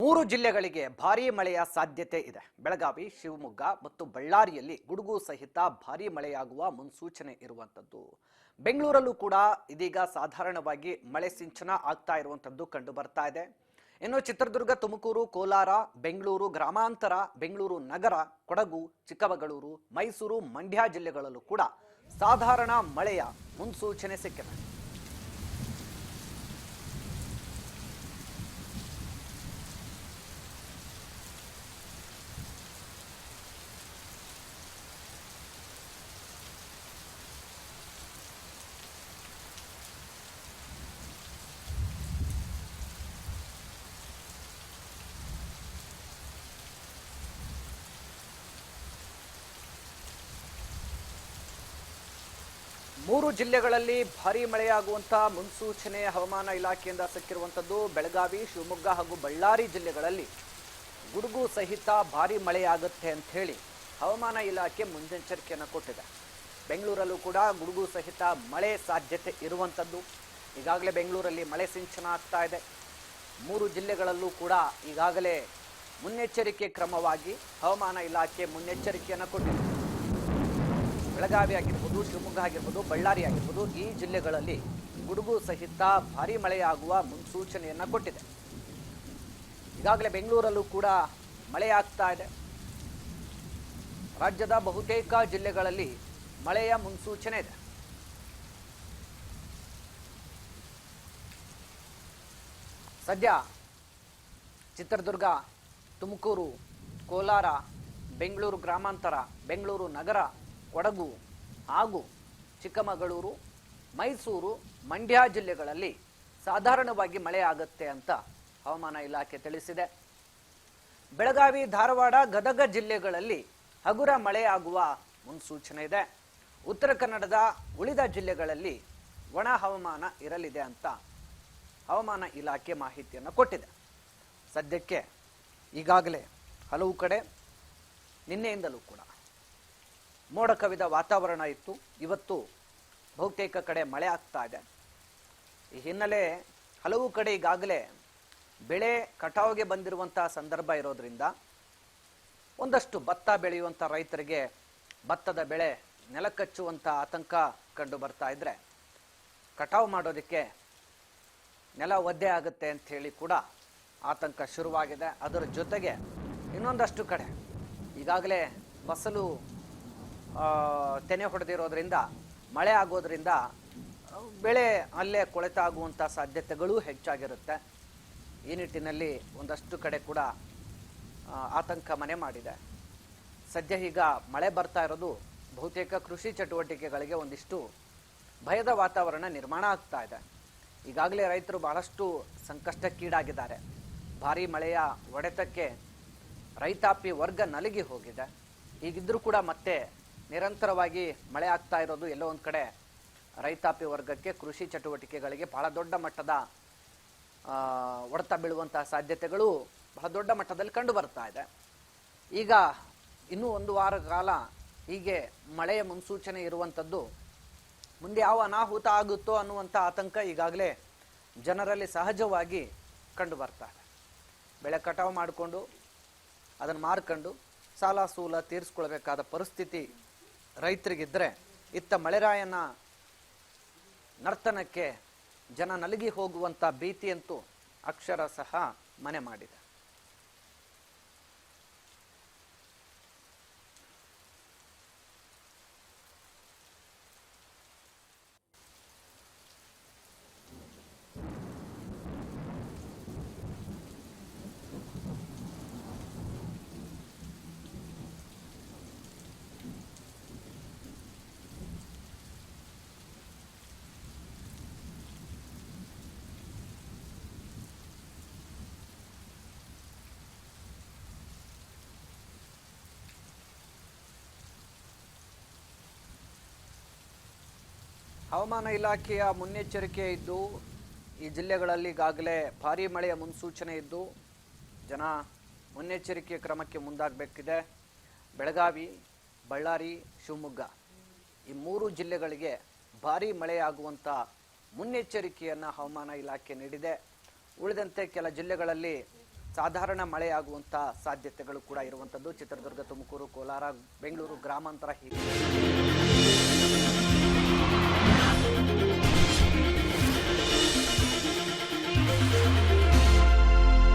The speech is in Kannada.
ಮೂರು ಜಿಲ್ಲೆಗಳಿಗೆ ಭಾರೀ ಮಳೆಯ ಸಾಧ್ಯತೆ ಇದೆ. ಬೆಳಗಾವಿ, ಶಿವಮೊಗ್ಗ ಮತ್ತು ಬಳ್ಳಾರಿಯಲ್ಲಿ ಗುಡುಗು ಸಹಿತ ಭಾರೀ ಮಳೆಯಾಗುವ ಮುನ್ಸೂಚನೆ ಇರುವಂತದ್ದು. ಬೆಂಗಳೂರಲ್ಲೂ ಕೂಡ ಇದೀಗ ಸಾಧಾರಣವಾಗಿ ಮಳೆ ಸಿಂಚನ ಆಗ್ತಾ ಇರುವಂತದ್ದು ಕಂಡು ಬರ್ತಾ ಇದೆ. ಇನ್ನು ಚಿತ್ರದುರ್ಗ, ತುಮಕೂರು, ಕೋಲಾರ, ಬೆಂಗಳೂರು ಗ್ರಾಮಾಂತರ, ಬೆಂಗಳೂರು ನಗರ, ಕೊಡಗು, ಚಿಕ್ಕಮಗಳೂರು, ಮೈಸೂರು, ಮಂಡ್ಯ ಜಿಲ್ಲೆಗಳಲ್ಲೂ ಕೂಡ ಸಾಧಾರಣ ಮಳೆಯ ಮುನ್ಸೂಚನೆ ಸಿಕ್ಕಿದೆ. ಮೂರು ಜಿಲ್ಲೆಗಳಲ್ಲಿ ಭಾರೀ ಮಳೆಯಾಗುವಂತ ಮುನ್ಸೂಚನೆ ಹವಾಮಾನ ಇಲಾಖೆಯಿಂದ ಸಿಕ್ಕಿರುವಂತದ್ದು. ಬೆಳಗಾವಿ, ಶಿವಮೊಗ್ಗ ಹಾಗೂ ಬಳ್ಳಾರಿ ಜಿಲ್ಲೆಗಳಲ್ಲಿ ಗುಡುಗು ಸಹಿತ ಭಾರೀ ಮಳೆಯಾಗುತ್ತೆ ಅಂತ ಹೇಳಿ ಹವಾಮಾನ ಇಲಾಖೆ ಮುನ್ನೆಚ್ಚರಿಕೆಯನ್ನು ಕೊಟ್ಟಿದೆ. ಬೆಂಗಳೂರಲ್ಲೂ ಕೂಡ ಗುಡುಗು ಸಹಿತ ಮಳೆ ಸಾಧ್ಯತೆ ಇರುವಂತದ್ದು. ಈಗಾಗಲೇ ಬೆಂಗಳೂರಲ್ಲಿ ಮಳೆ ಸಿಂಚನ ಆಗ್ತಾ ಇದೆ. ಮೂರು ಜಿಲ್ಲೆಗಳಲ್ಲೂ ಕೂಡ ಈಗಾಗಲೇ ಮುನ್ನೆಚ್ಚರಿಕೆ ಕ್ರಮವಾಗಿ ಹವಾಮಾನ ಇಲಾಖೆ ಮುನ್ನೆಚ್ಚರಿಕೆಯನ್ನು ಕೊಟ್ಟಿದೆ. ಬೆಳಗಾವಿ ಆಗಿರ್ಬೋದು, ಶಿವಮೊಗ್ಗ ಆಗಿರ್ಬೋದು, ಬಳ್ಳಾರಿ ಆಗಿರ್ಬೋದು, ಈ ಜಿಲ್ಲೆಗಳಲ್ಲಿ ಗುಡುಗು ಸಹಿತ ಭಾರೀ ಮಳೆಯಾಗುವ ಮುನ್ಸೂಚನೆಯನ್ನು ಕೊಟ್ಟಿದೆ. ಈಗಾಗಲೇ ಬೆಂಗಳೂರಲ್ಲೂ ಕೂಡ ಮಳೆಯಾಗ್ತಾ ಇದೆ. ರಾಜ್ಯದ ಬಹುತೇಕ ಜಿಲ್ಲೆಗಳಲ್ಲಿ ಮಳೆಯ ಮುನ್ಸೂಚನೆ ಇದೆ. ಸದ್ಯ ಚಿತ್ರದುರ್ಗ, ತುಮಕೂರು, ಕೋಲಾರ, ಬೆಂಗಳೂರು ಗ್ರಾಮಾಂತರ, ಬೆಂಗಳೂರು ನಗರ, ಕೊಡಗು ಹಾಗೂ ಚಿಕ್ಕಮಗಳೂರು, ಮೈಸೂರು, ಮಂಡ್ಯ ಜಿಲ್ಲೆಗಳಲ್ಲಿ ಸಾಧಾರಣವಾಗಿ ಮಳೆ ಆಗುತ್ತೆ ಅಂತ ಹವಾಮಾನ ಇಲಾಖೆ ತಿಳಿಸಿದೆ. ಬೆಳಗಾವಿ, ಧಾರವಾಡ, ಗದಗ ಜಿಲ್ಲೆಗಳಲ್ಲಿ ಹಗುರ ಮಳೆ ಆಗುವ ಮುನ್ಸೂಚನೆ ಇದೆ. ಉತ್ತರ ಕನ್ನಡದ ಉಳಿದ ಜಿಲ್ಲೆಗಳಲ್ಲಿ ಒಣ ಹವಾಮಾನ ಇರಲಿದೆ ಅಂತ ಹವಾಮಾನ ಇಲಾಖೆ ಮಾಹಿತಿಯನ್ನು ಕೊಟ್ಟಿದೆ. ಸದ್ಯಕ್ಕೆ ಈಗಾಗಲೇ ಹಲವು ಕಡೆ ನಿನ್ನೆಯಿಂದಲೂ ಕೂಡ ಮೋಡ ಕವಿದ ವಾತಾವರಣ ಇತ್ತು. ಇವತ್ತು ಬಹುತೇಕ ಕಡೆ ಮಳೆ ಆಗ್ತಾ ಇದೆ. ಈ ಹಿನ್ನೆಲೆ ಹಲವು ಕಡೆ ಈಗಾಗಲೇ ಬೆಳೆ ಕಟಾವಿಗೆ ಬಂದಿರುವಂತಹ ಸಂದರ್ಭ ಇರೋದ್ರಿಂದ ಒಂದಷ್ಟು ಭತ್ತ ಬೆಳೆಯುವಂಥ ರೈತರಿಗೆ ಭತ್ತದ ಬೆಳೆ ನೆಲಕಚ್ಚುವಂಥ ಆತಂಕ ಕಂಡು ಬರ್ತಾ ಇದ್ರೆ ಕಟಾವು ಮಾಡೋದಕ್ಕೆ ನೆಲ ಒದ್ದೆ ಆಗುತ್ತೆ ಅಂತ ಹೇಳಿ ಕೂಡ ಆತಂಕ ಶುರುವಾಗಿದೆ. ಅದರ ಜೊತೆಗೆ ಇನ್ನೊಂದಷ್ಟು ಕಡೆ ಈಗಾಗಲೇ ಫಸಲು ತೆನೆ ಹೊಡೆದಿರೋದ್ರಿಂದ ಮಳೆ ಆಗೋದ್ರಿಂದ ಬೆಳೆ ಅಲ್ಲೇ ಕೊಳೆತ ಆಗುವಂಥ ಸಾಧ್ಯತೆಗಳೂ ಹೆಚ್ಚಾಗಿರುತ್ತೆ. ಈ ನಿಟ್ಟಿನಲ್ಲಿ ಒಂದಷ್ಟು ಕಡೆ ಕೂಡ ಆತಂಕ ಮನೆ ಮಾಡಿದೆ. ಸದ್ಯ ಈಗ ಮಳೆ ಬರ್ತಾ ಇರೋದು ಬಹುತೇಕ ಕೃಷಿ ಚಟುವಟಿಕೆಗಳಿಗೆ ಒಂದಿಷ್ಟು ಭಯದ ವಾತಾವರಣ ನಿರ್ಮಾಣ ಆಗ್ತಾ ಇದೆ. ಈಗಾಗಲೇ ರೈತರು ಬಹಳಷ್ಟು ಸಂಕಷ್ಟಕ್ಕೀಡಾಗಿದ್ದಾರೆ. ಭಾರೀ ಮಳೆಯ ಹೊಡೆತಕ್ಕೆ ರೈತಾಪಿ ವರ್ಗ ನಲುಗಿ ಹೋಗಿದೆ. ಹೀಗಿದ್ರೂ ಕೂಡ ಮತ್ತೆ ನಿರಂತರವಾಗಿ ಮಳೆ ಆಗ್ತಾ ಇರೋದು ಎಲ್ಲೋ ಒಂದು ಕಡೆ ರೈತಾಪಿ ವರ್ಗಕ್ಕೆ, ಕೃಷಿ ಚಟುವಟಿಕೆಗಳಿಗೆ ಬಹಳ ದೊಡ್ಡ ಮಟ್ಟದ ಹೊಡೆತ ಬೀಳುವಂತಹ ಸಾಧ್ಯತೆಗಳು ಬಹಳ ದೊಡ್ಡ ಮಟ್ಟದಲ್ಲಿ ಕಂಡು ಬರ್ತಾ ಇದೆ. ಈಗ ಇನ್ನೂ ಒಂದು ವಾರ ಕಾಲ ಹೀಗೆ ಮಳೆಯ ಮುನ್ಸೂಚನೆ ಇರುವಂಥದ್ದು. ಮುಂದೆ ಯಾವ ಅನಾಹುತ ಆಗುತ್ತೋ ಅನ್ನುವಂಥ ಆತಂಕ ಈಗಾಗಲೇ ಜನರಲ್ಲಿ ಸಹಜವಾಗಿ ಕಂಡು ಬರ್ತಾ ಇದೆ. ಬೆಳೆ ಕಟಾವು ಮಾಡಿಕೊಂಡು ಅದನ್ನು ಮಾರ್ಕೊಂಡು ಸಾಲ ಸೂಲ ತೀರಿಸ್ಕೊಳ್ಬೇಕಾದ ಪರಿಸ್ಥಿತಿ ರೈತರಿಗಿದ್ರೆ, ಇತ್ತ ಮಳೆರಾಯನ ನರ್ತನಕ್ಕೆ ಜನ ನಲುಗಿ ಹೋಗುವಂಥ ಭೀತಿಯಂತೂ ಅಕ್ಷರ ಸಹ ಮನೆ ಮಾಡಿದೆ. ಹವಾಮಾನ ಇಲಾಖೆಯ ಮುನ್ನೆಚ್ಚರಿಕೆ ಇದ್ದು ಈ ಜಿಲ್ಲೆಗಳಲ್ಲಿ ಈಗಾಗಲೇ ಭಾರೀ ಮಳೆಯ ಮುನ್ಸೂಚನೆ ಇದ್ದು ಜನ ಮುನ್ನೆಚ್ಚರಿಕೆ ಕ್ರಮಕ್ಕೆ ಮುಂದಾಗಬೇಕಿದೆ. ಬೆಳಗಾವಿ, ಬಳ್ಳಾರಿ, ಶಿವಮೊಗ್ಗ ಈ ಮೂರು ಜಿಲ್ಲೆಗಳಿಗೆ ಭಾರೀ ಮಳೆಯಾಗುವಂಥ ಮುನ್ನೆಚ್ಚರಿಕೆಯನ್ನು ಹವಾಮಾನ ಇಲಾಖೆ ನೀಡಿದೆ. ಉಳಿದಂತೆ ಕೆಲ ಜಿಲ್ಲೆಗಳಲ್ಲಿ ಸಾಧಾರಣ ಮಳೆಯಾಗುವಂಥ ಸಾಧ್ಯತೆಗಳು ಕೂಡ ಇರುವಂಥದ್ದು. ಚಿತ್ರದುರ್ಗ, ತುಮಕೂರು, ಕೋಲಾರ, ಬೆಂಗಳೂರು ಗ್ರಾಮಾಂತರ ಹೀಗೆ